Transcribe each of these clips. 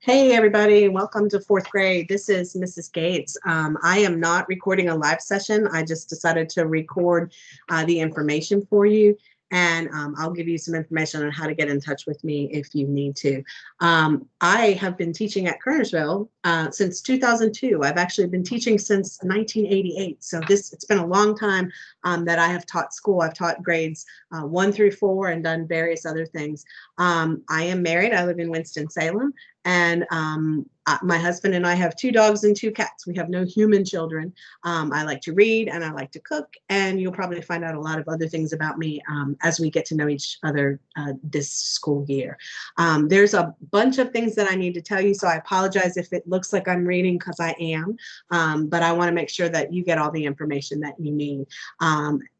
Hey everybody, welcome to fourth grade. This is Mrs. Gates. I am not recording a live session. I just decided to record the information for you, and I'll give you some information on how to get in touch with me if you need to. I have been teaching at Kernersville since 2002. I've actually been teaching since 1988. So it's been a long time that I have taught school. I've taught grades 1 through 4 and done various other things. I am married. I live in Winston-Salem. And my husband and I have 2 dogs and 2 cats. We have no human children. I like to read and I like to cook, and you'll probably find out a lot of other things about me as we get to know each other this school year. There's a bunch of things that I need to tell you, so I apologize if it looks like I'm reading, because I am, but I want to make sure that you get all the information that you need.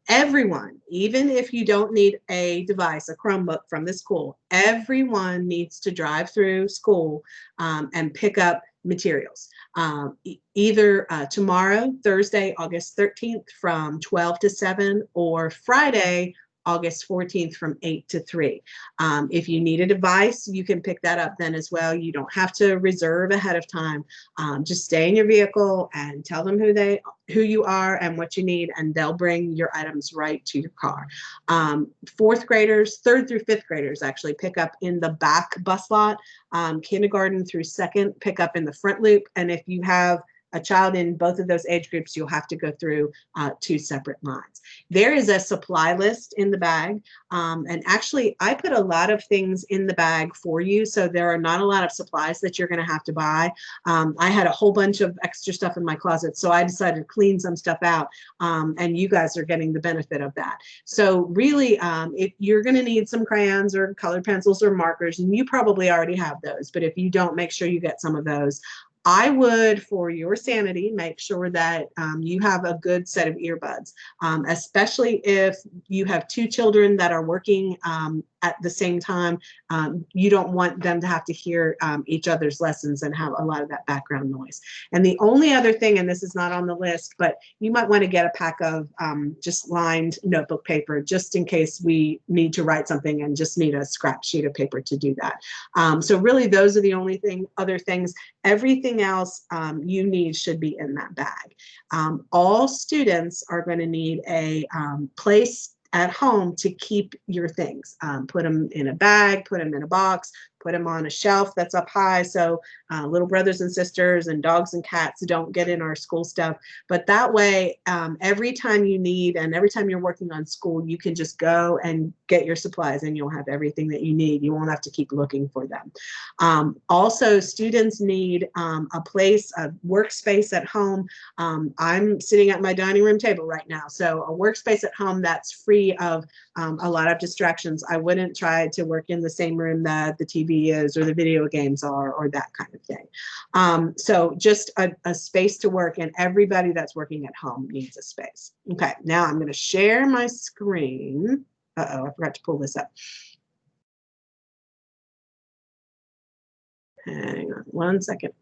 Everyone, even if you don't need a device, a Chromebook from the school, everyone needs to drive through school and pick up materials. Either tomorrow, Thursday, August 13th from 12 to 7, or Friday, August 14th from 8 to 3. If you need a device, you can pick that up then as well. You don't have to reserve ahead of time. Just stay in your vehicle and tell them who you are and what you need, and they'll bring your items right to your car. 4th graders, 3rd through 5th graders actually pick up in the back bus lot. Kindergarten through 2nd pick up in the front loop. And if you have a child in both of those age groups, you'll have to go through 2 separate lines. There is a supply list in the bag, and actually I put a lot of things in the bag for you, so there are not a lot of supplies that you're going to have to buy. I had a whole bunch of extra stuff in my closet, so I decided to clean some stuff out, and you guys are getting the benefit of that. So really, if you're going to need some crayons or colored pencils or markers, and you probably already have those, but if you don't, make sure you get some of those. I would, for your sanity, make sure that you have a good set of earbuds, especially if you have 2 children that are working at the same time. You don't want them to have to hear each other's lessons and have a lot of that background noise. And the only other thing, and this is not on the list, but you might want to get a pack of just lined notebook paper, just in case we need to write something and just need a scrap sheet of paper to do that. So really, those are the only other things. Everything else you need should be in that bag. All students are going to need a place at home to keep your things. Put them in a bag, put them in a box, put them on a shelf that's up high, so little brothers and sisters and dogs and cats don't get in our school stuff. But that way, every time you need and every time you're working on school, you can just go and get your supplies and you'll have everything that you need. You won't have to keep looking for them. Also, students need a place, a workspace at home. I'm sitting at my dining room table right now, so a workspace at home that's free of a lot of distractions. I wouldn't try to work in the same room that the TV is or the video games are, or that kind of thing. So just a space to work, and everybody that's working at home needs a space. Okay, now I'm going to share my screen. Uh-oh, I forgot to pull this up. Hang on 1 second.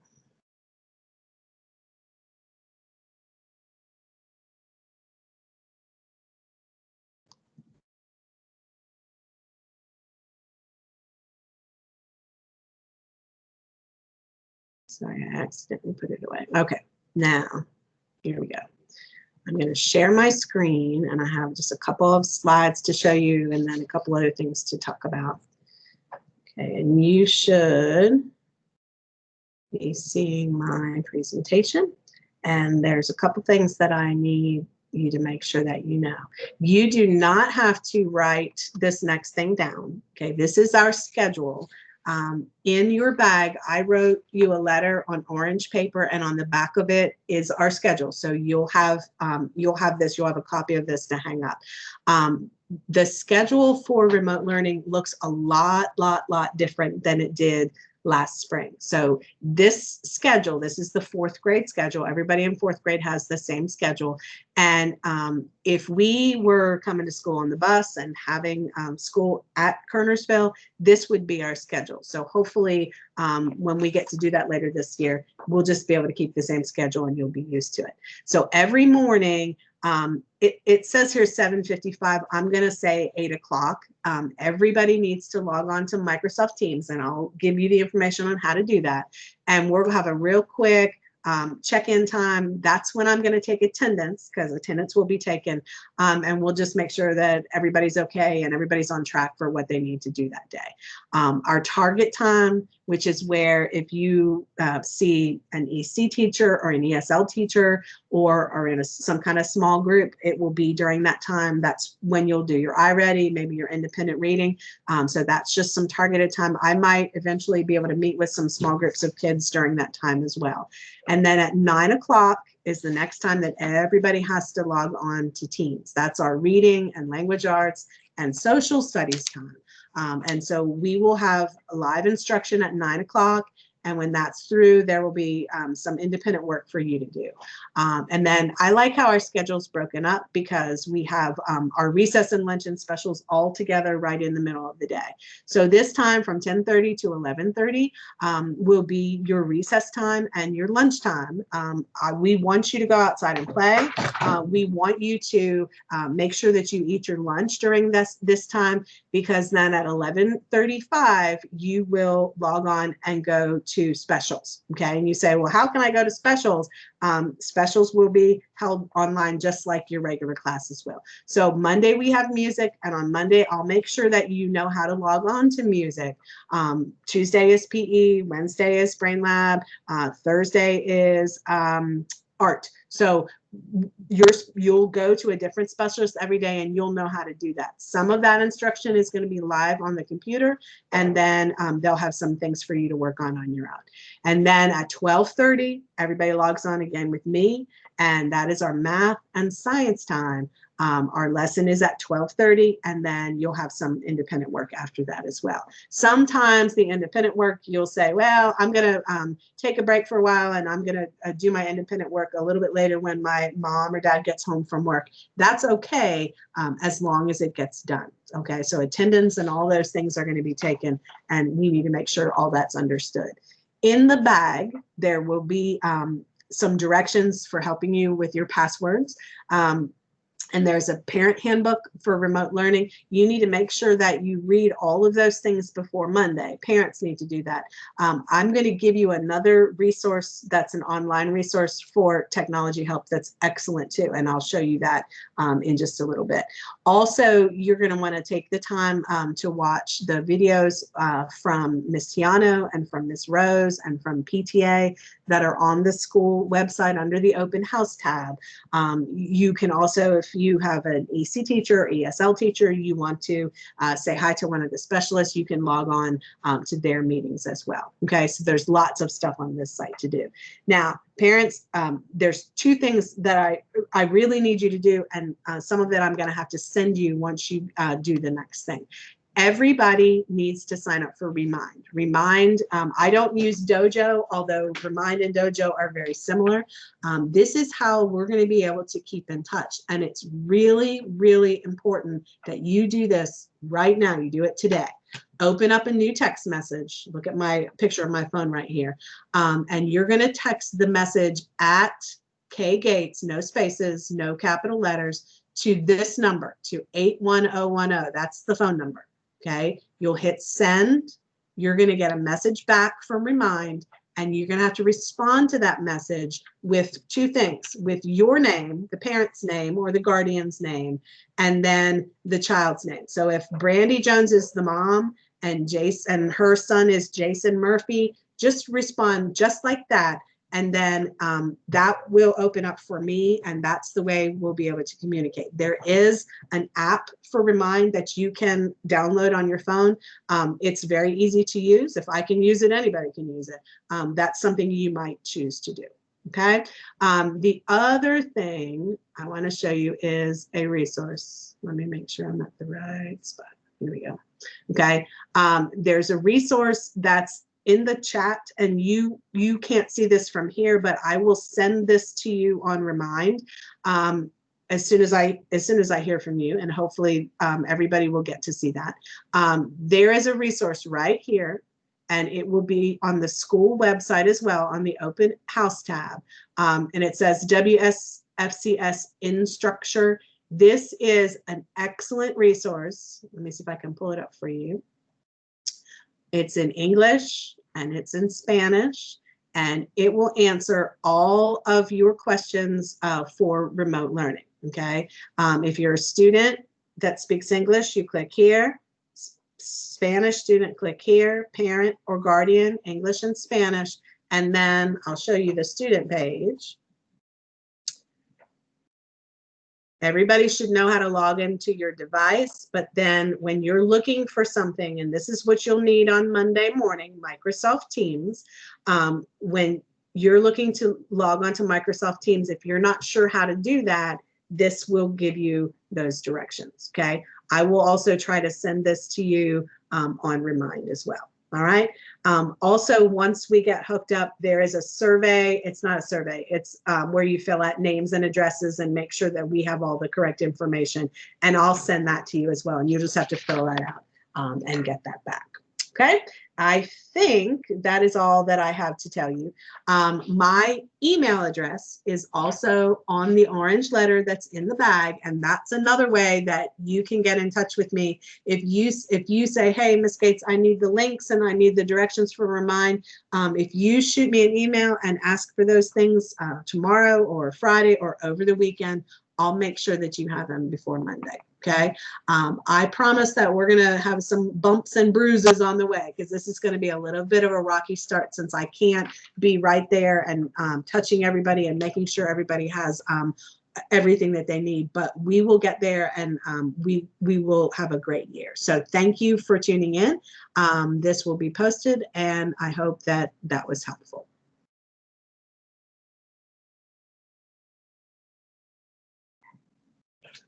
Sorry, I accidentally put it away. Okay, now here we go. I'm going to share my screen, and I have just a couple of slides to show you and then a couple other things to talk about. Okay, and you should be seeing my presentation, and there's a couple things that I need you to make sure that you know. You do not have to write this next thing down. Okay, this is our schedule. In your bag, I wrote you a letter on orange paper, and on the back of it is our schedule. So you'll have this. You'll have a copy of this to hang up. The schedule for remote learning looks a lot different than it did last spring. So this schedule, this is the 4th grade schedule. Everybody in 4th grade has the same schedule. And if we were coming to school on the bus and having school at Kernersville, this would be our schedule. So hopefully when we get to do that later this year, we'll just be able to keep the same schedule and you'll be used to it. So every morning, It says here 7:55. I'm going to say 8 o'clock. Everybody needs to log on to Microsoft Teams, and I'll give you the information on how to do that. And we'll have a real quick check-in time. That's when I'm going to take attendance, because attendance will be taken, and we'll just make sure that everybody's okay and everybody's on track for what they need to do that day. Our target time, which is where if you see an EC teacher or an ESL teacher or are in some kind of small group, it will be during that time. That's when you'll do your iReady, maybe your independent reading. So that's just some targeted time. I might eventually be able to meet with some small groups of kids during that time as well. And then at 9 o'clock is the next time that everybody has to log on to Teams. That's our reading and language arts and social studies time. And so we will have a live instruction at 9 o'clock. And when that's through, there will be some independent work for you to do. And then I like how our schedule's broken up, because we have our recess and luncheon specials all together right in the middle of the day. So this time from 10:30 to 11:30 will be your recess time and your lunch time. We want you to go outside and play. We want you to make sure that you eat your lunch during this time, because then at 11:35 you will log on and go to specials. Okay, and you say, well, how can I go to specials? Specials will be held online just like your regular classes will. So Monday we have music, and on Monday I'll make sure that you know how to log on to music. Tuesday is PE, Wednesday is Brain Lab, Thursday is art. So you'll go to a different specialist every day, and you'll know how to do that. Some of that instruction is going to be live on the computer, and then they'll have some things for you to work on your own. And then at 12:30, everybody logs on again with me, and that is our math and science time. Our lesson is at 12:30, and then you'll have some independent work after that as well. Sometimes the independent work, you'll say, well, I'm going to take a break for a while, and I'm going to do my independent work a little bit later when my mom or dad gets home from work. That's okay, as long as it gets done. Okay, so attendance and all those things are going to be taken, and we need to make sure all that's understood. In the bag, there will be some directions for helping you with your passwords. And there's a parent handbook for remote learning. You need to make sure that you read all of those things before Monday. Parents need to do that. I'm going to give you another resource that's an online resource for technology help that's excellent too, and I'll show you that in just a little bit. Also, you're going to want to take the time to watch the videos from Ms. Tiano and from Ms. Rose and from PTA that are on the school website under the open house tab. You can also, if you have an EC teacher or ESL teacher, you want to say hi to one of the specialists, you can log on to their meetings as well. Okay, so there's lots of stuff on this site to do. Now, parents, there's two things that I really need you to do, and some of that I'm going to have to send you once you do the next thing. Everybody needs to sign up for Remind. Remind, I don't use Dojo, although Remind and Dojo are very similar. This is how we're going to be able to keep in touch. And it's really, really important that you do this right now. You do it today. Open up a new text message. Look at my picture of my phone right here. And you're going to text the message at K Gates, no spaces, no capital letters, to this number, to 81010. That's the phone number. Okay, you'll hit send. You're going to get a message back from Remind, and you're going to have to respond to that message with two things: with your name, the parent's name or the guardian's name, and then the child's name. So if Brandy Jones is the mom and Jason and her son is Jason Murphy, just respond just like that. And then that will open up for me, and that's the way we'll be able to communicate. There is an app for Remind that you can download on your phone. It's very easy to use. If I can use it, anybody can use it. That's something you might choose to do. Okay. The other thing I want to show you is a resource. Let me make sure I'm at the right spot. Here we go. Okay. There's a resource that's in the chat, and you can't see this from here, but I will send this to you on Remind as soon as I hear from you, and hopefully everybody will get to see that. There is a resource right here, and it will be on the school website as well on the open house tab, and it says FCS Instructure. This is an excellent resource. Let me see if I can pull it up for you. It's in English and it's in Spanish, and it will answer all of your questions for remote learning, okay? If you're a student that speaks English, you click here. Spanish student, click here. Parent or guardian, English and Spanish, and then I'll show you the student page. Everybody should know how to log into your device, but then when you're looking for something, and this is what you'll need on Monday morning, Microsoft Teams, when you're looking to log on to Microsoft Teams, if you're not sure how to do that, this will give you those directions, okay? I will also try to send this to you on Remind as well. All right. Also, once we get hooked up, there is a survey. It's not a survey. It's where you fill out names and addresses and make sure that we have all the correct information. And I'll send that to you as well. And you just have to fill that out and get that back. Okay. I think that is all that I have to tell you. My email address is also on the orange letter that's in the bag, and that's another way that you can get in touch with me. If you say, hey, Ms. Gates, I need the links and I need the directions for Remind, if you shoot me an email and ask for those things tomorrow or Friday or over the weekend, I'll make sure that you have them before Monday. Okay. I promise that we're going to have some bumps and bruises on the way, because this is going to be a little bit of a rocky start, since I can't be right there and touching everybody and making sure everybody has everything that they need. But we will get there, and we will have a great year. So thank you for tuning in. This will be posted, and I hope that that was helpful.